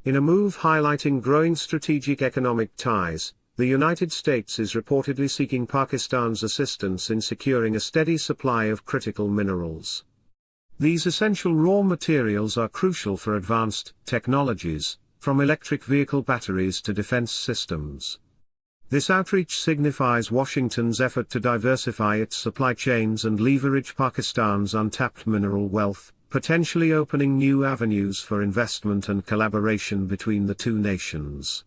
In a move highlighting growing strategic economic ties, the United States is reportedly seeking Pakistan's assistance in securing a steady supply of critical minerals. These essential raw materials are crucial for advanced technologies, from electric vehicle batteries to defense systems. This outreach signifies Washington's effort to diversify its supply chains and leverage Pakistan's untapped mineral wealth, potentially opening new avenues for investment and collaboration between the two nations.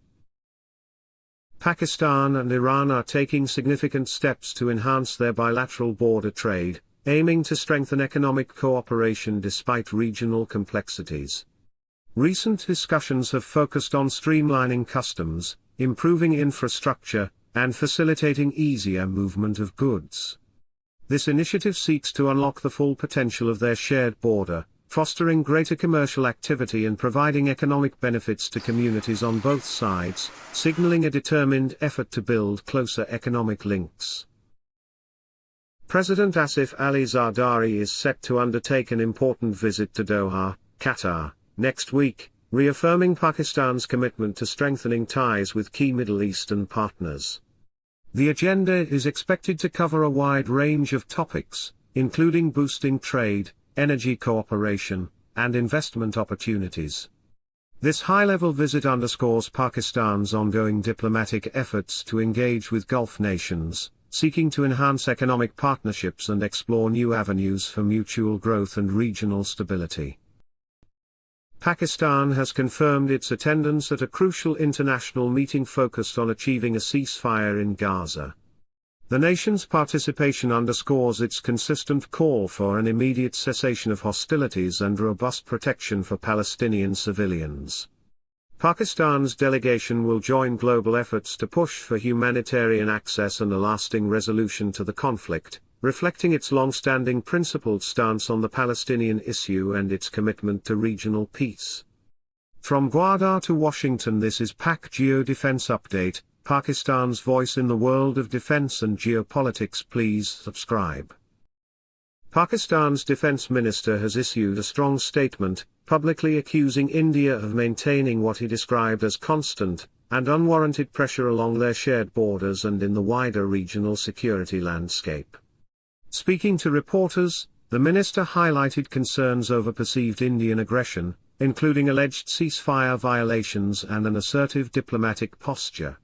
Pakistan and Iran are taking significant steps to enhance their bilateral border trade, aiming to strengthen economic cooperation despite regional complexities. Recent discussions have focused on streamlining customs, improving infrastructure, and facilitating easier movement of goods. This initiative seeks to unlock the full potential of their shared border, fostering greater commercial activity and providing economic benefits to communities on both sides, signaling a determined effort to build closer economic links. President Asif Ali Zardari is set to undertake an important visit to Doha, Qatar, next week, reaffirming Pakistan's commitment to strengthening ties with key Middle Eastern partners. The agenda is expected to cover a wide range of topics, including boosting trade, energy cooperation, and investment opportunities. This high-level visit underscores Pakistan's ongoing diplomatic efforts to engage with Gulf nations, seeking to enhance economic partnerships and explore new avenues for mutual growth and regional stability. Pakistan has confirmed its attendance at a crucial international meeting focused on achieving a ceasefire in Gaza. The nation's participation underscores its consistent call for an immediate cessation of hostilities and robust protection for Palestinian civilians. Pakistan's delegation will join global efforts to push for humanitarian access and a lasting resolution to the conflict, reflecting its long-standing principled stance on the Palestinian issue and its commitment to regional peace. From Gwadar to Washington, this is PakGeo Defence Update, Pakistan's voice in the world of defense and geopolitics. Please subscribe. Pakistan's defense minister has issued a strong statement, publicly accusing India of maintaining what he described as constant and unwarranted pressure along their shared borders and in the wider regional security landscape. Speaking to reporters, the minister highlighted concerns over perceived Indian aggression, including alleged ceasefire violations and an assertive diplomatic posture.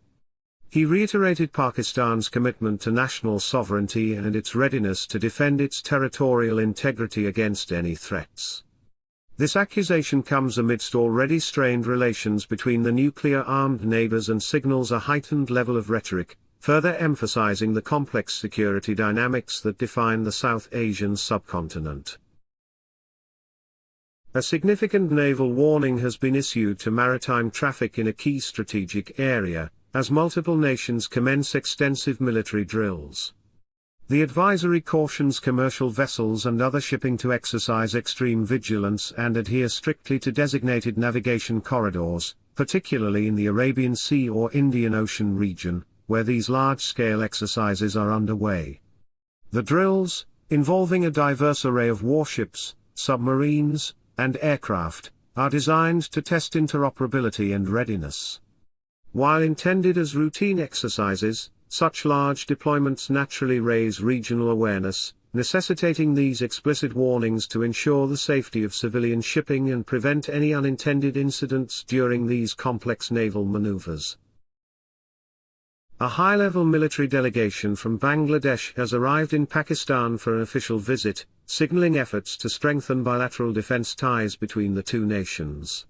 He reiterated Pakistan's commitment to national sovereignty and its readiness to defend its territorial integrity against any threats. This accusation comes amidst already strained relations between the nuclear-armed neighbors and signals a heightened level of rhetoric, further emphasizing the complex security dynamics that define the South Asian subcontinent. A significant naval warning has been issued to maritime traffic in a key strategic area, as multiple nations commence extensive military drills. The advisory cautions commercial vessels and other shipping to exercise extreme vigilance and adhere strictly to designated navigation corridors, particularly in the Arabian Sea or Indian Ocean region, where these large-scale exercises are underway. The drills, involving a diverse array of warships, submarines, and aircraft, are designed to test interoperability and readiness. While intended as routine exercises, such large deployments naturally raise regional awareness, necessitating these explicit warnings to ensure the safety of civilian shipping and prevent any unintended incidents during these complex naval maneuvers. A high-level military delegation from Bangladesh has arrived in Pakistan for an official visit, signaling efforts to strengthen bilateral defense ties between the two nations.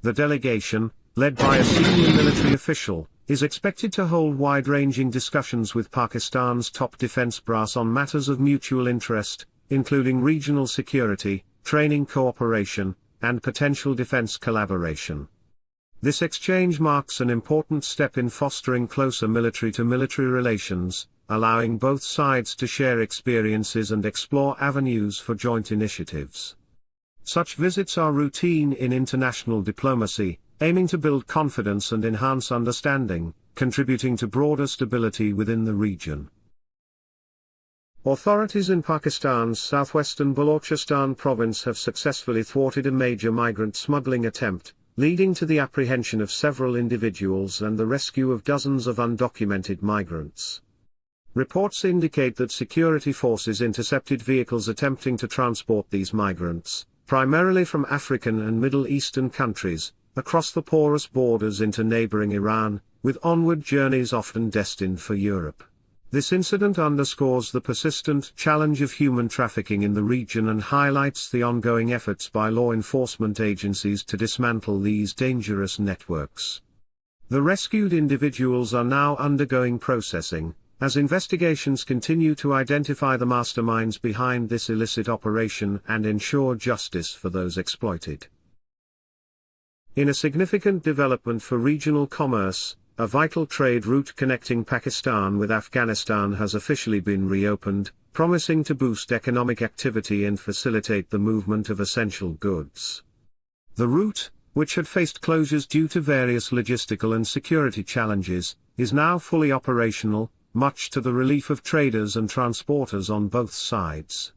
The delegation, led by a senior military official, is expected to hold wide-ranging discussions with Pakistan's top defense brass on matters of mutual interest, including regional security, training cooperation, and potential defense collaboration. This exchange marks an important step in fostering closer military-to-military relations, allowing both sides to share experiences and explore avenues for joint initiatives. Such visits are routine in international diplomacy, aiming to build confidence and enhance understanding, contributing to broader stability within the region. Authorities in Pakistan's southwestern Balochistan province have successfully thwarted a major migrant smuggling attempt, leading to the apprehension of several individuals and the rescue of dozens of undocumented migrants. Reports indicate that security forces intercepted vehicles attempting to transport these migrants, primarily from African and Middle Eastern countries, across the porous borders into neighboring Iran, with onward journeys often destined for Europe. This incident underscores the persistent challenge of human trafficking in the region and highlights the ongoing efforts by law enforcement agencies to dismantle these dangerous networks. The rescued individuals are now undergoing processing, as investigations continue to identify the masterminds behind this illicit operation and ensure justice for those exploited. In a significant development for regional commerce, a vital trade route connecting Pakistan with Afghanistan has officially been reopened, promising to boost economic activity and facilitate the movement of essential goods. The route, which had faced closures due to various logistical and security challenges, is now fully operational, much to the relief of traders and transporters on both sides.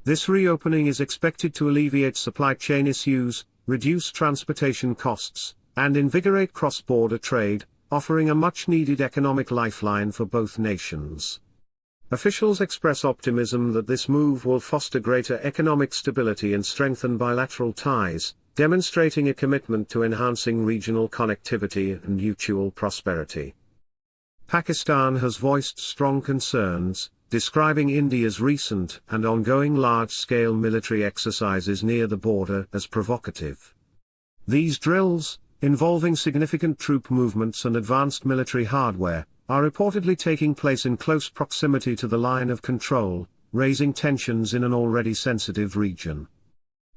This reopening is expected to alleviate supply chain issues, reduce transportation costs, and invigorate cross-border trade, offering a much-needed economic lifeline for both nations. Officials express optimism that this move will foster greater economic stability and strengthen bilateral ties, demonstrating a commitment to enhancing regional connectivity and mutual prosperity. Pakistan has voiced strong concerns, describing India's recent and ongoing large-scale military exercises near the border as provocative. These drills, involving significant troop movements and advanced military hardware, are reportedly taking place in close proximity to the line of control, raising tensions in an already sensitive region.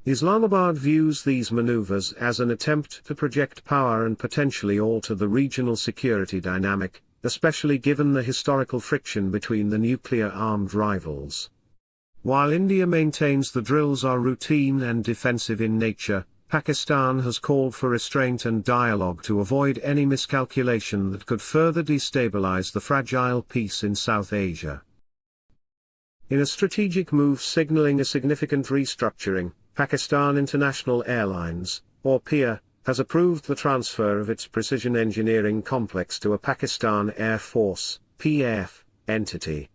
Islamabad views these maneuvers as an attempt to project power and potentially alter the regional security dynamic, especially given the historical friction between the nuclear-armed rivals. While India maintains the drills are routine and defensive in nature, Pakistan has called for restraint and dialogue to avoid any miscalculation that could further destabilize the fragile peace in South Asia. In a strategic move signaling a significant restructuring, Pakistan International Airlines, or PIA, has approved the transfer of its precision engineering complex to a Pakistan Air Force (PAF) entity.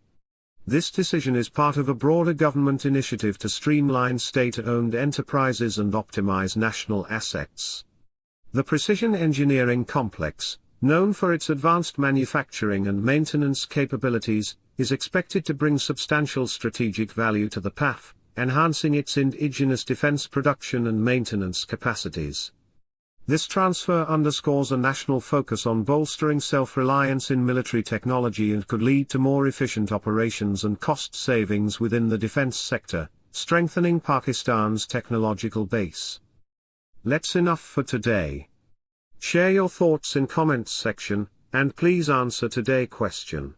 This decision is part of a broader government initiative to streamline state-owned enterprises and optimize national assets. The precision engineering complex, known for its advanced manufacturing and maintenance capabilities, is expected to bring substantial strategic value to the PAF, enhancing its indigenous defense production and maintenance capacities. This transfer underscores a national focus on bolstering self-reliance in military technology and could lead to more efficient operations and cost savings within the defense sector, strengthening Pakistan's technological base. That's enough for today. Share your thoughts in comments section, and please answer today's question.